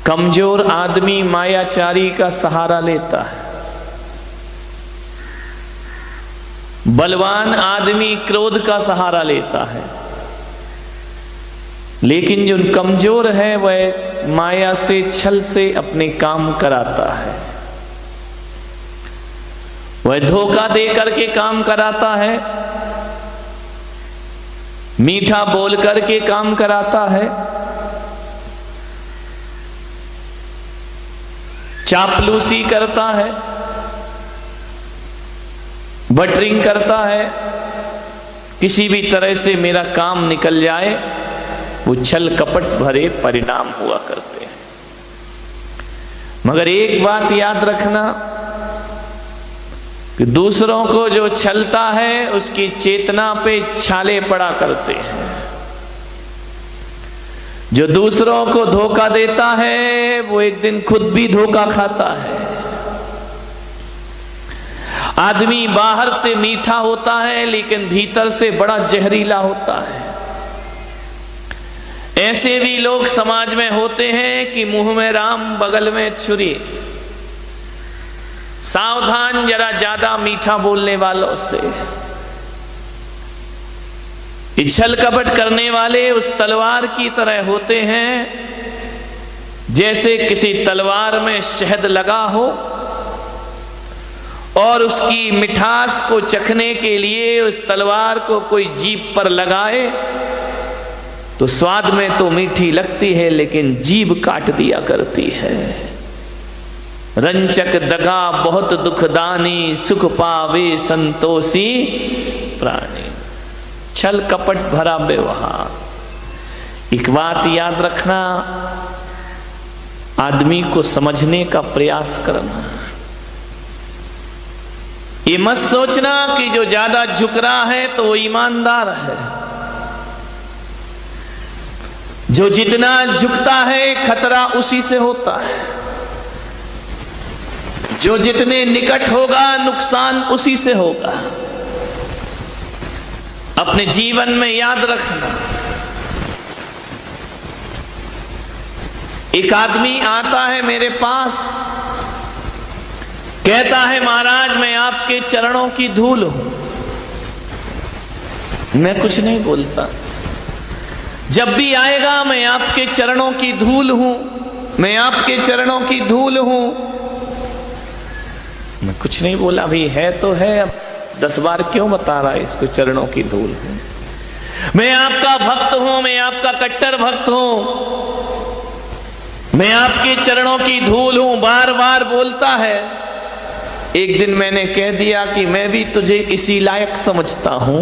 कमजोर आदमी मायाचारी का सहारा लेता है, बलवान आदमी क्रोध का सहारा लेता है, लेकिन जो कमजोर है वह माया से, छल से अपने काम कराता है, वह धोखा दे करके काम कराता है, मीठा बोल करके काम कराता है, चापलूसी करता है, बटरिंग करता है, किसी भी तरह से मेरा काम निकल जाए, वो छल कपट भरे परिणाम हुआ करते हैं। मगर एक बात याद रखना कि दूसरों को जो छलता है उसकी चेतना पे छाले पड़ा करते हैं। जो दूसरों को धोखा देता है वो एक दिन खुद भी धोखा खाता है। आदमी बाहर से मीठा होता है लेकिन भीतर से बड़ा जहरीला होता है। ऐसे भी लोग समाज में होते हैं कि मुंह में राम बगल में छुरी। सावधान जरा ज्यादा मीठा बोलने वालों से। छल कपट करने वाले उस तलवार की तरह होते हैं जैसे किसी तलवार में शहद लगा हो और उसकी मिठास को चखने के लिए उस तलवार को कोई जीभ पर लगाए तो स्वाद में तो मीठी लगती है लेकिन जीभ काट दिया करती है। रंचक दगा बहुत दुखदानी, सुख पावे संतोषी प्राणी। छल कपट भरा व्यवहार। एक बात याद रखना, आदमी को समझने का प्रयास करना। ये मत सोचना कि जो ज्यादा झुक रहा है तो वो ईमानदार है। जो जितना झुकता है खतरा उसी से होता है। जो जितने निकट होगा नुकसान उसी से होगा। अपने जीवन में याद रखना। एक आदमी आता है मेरे पास, कहता है महाराज मैं आपके चरणों की धूल हूं। मैं कुछ नहीं बोलता। जब भी आएगा मैं आपके चरणों की धूल हूं, मैं आपके चरणों की धूल हूं। मैं कुछ नहीं बोला। भी है तो है, अब 10 बार क्यों बता रहा है इसको चरणों की धूल हूं। मैं आपका भक्त हूं, मैं आपका कट्टर भक्त हूं, मैं आपके चरणों की धूल हूं, बार बार बोलता है। एक दिन मैंने कह दिया कि मैं भी तुझे इसी लायक समझता हूं।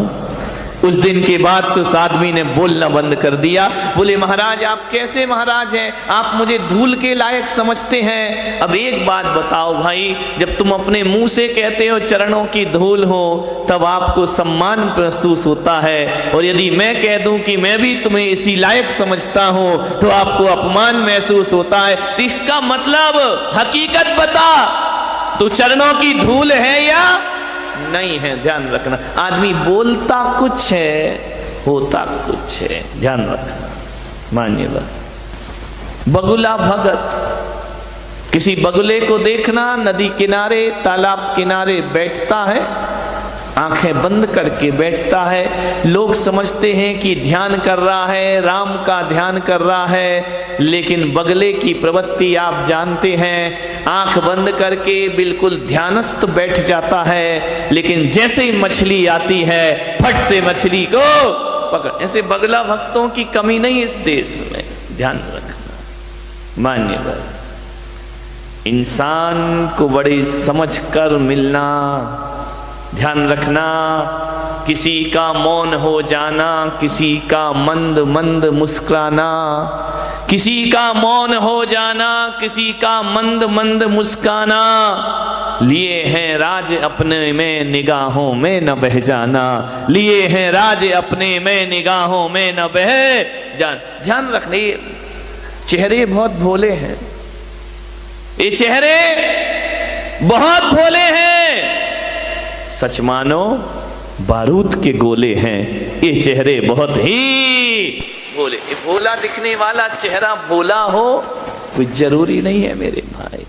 उस दिन के बाद से उस आदमी ने बोलना बंद कर दिया। बोले महाराज आप कैसे महाराज हैं, आप मुझे धूल के लायक समझते हैं। अब एक बात बताओ भाई, जब तुम अपने मुंह से कहते हो चरणों की धूल हो तब आपको सम्मान महसूस होता है, और यदि मैं कह दूं कि मैं भी तुम्हें इसी लायक समझता हूं तो आपको अपमान महसूस होता है। तो इसका मतलब हकीकत बता, तू चरणों की धूल है या नहीं है। ध्यान रखना। आदमी बोलता कुछ है होता कुछ है, ध्यान रखना। मानिएगा बगुला भगत, किसी बगुले को देखना नदी किनारे तालाब किनारे बैठता है, आंखें बंद करके बैठता है। लोग समझते हैं कि ध्यान कर रहा है, राम का ध्यान कर रहा है, लेकिन बगले की प्रवृत्ति आप जानते हैं। आंख बंद करके बिल्कुल ध्यानस्थ बैठ जाता है, लेकिन जैसे ही मछली आती है फट से मछली को पकड़। ऐसे बगला भक्तों की कमी नहीं इस देश में, ध्यान रखना। मान्यवर इंसान को बड़ी समझ कर मिलना, ध्यान रखना। किसी का मौन हो जाना, किसी का मंद मंद मुस्कुराना, किसी का मौन हो जाना, किसी का मंद मंद मुस्काना। लिए हैं राज अपने में निगाहों में न बह जाना, लिए हैं राज अपने में निगाहों में न बह जाना। ध्यान रखने, चेहरे बहुत भोले हैं, ये चेहरे बहुत भोले हैं। सच मानो बारूद के गोले हैं ये चेहरे, बहुत ही भोले। भोला दिखने वाला चेहरा भोला हो कोई जरूरी नहीं है मेरे भाई।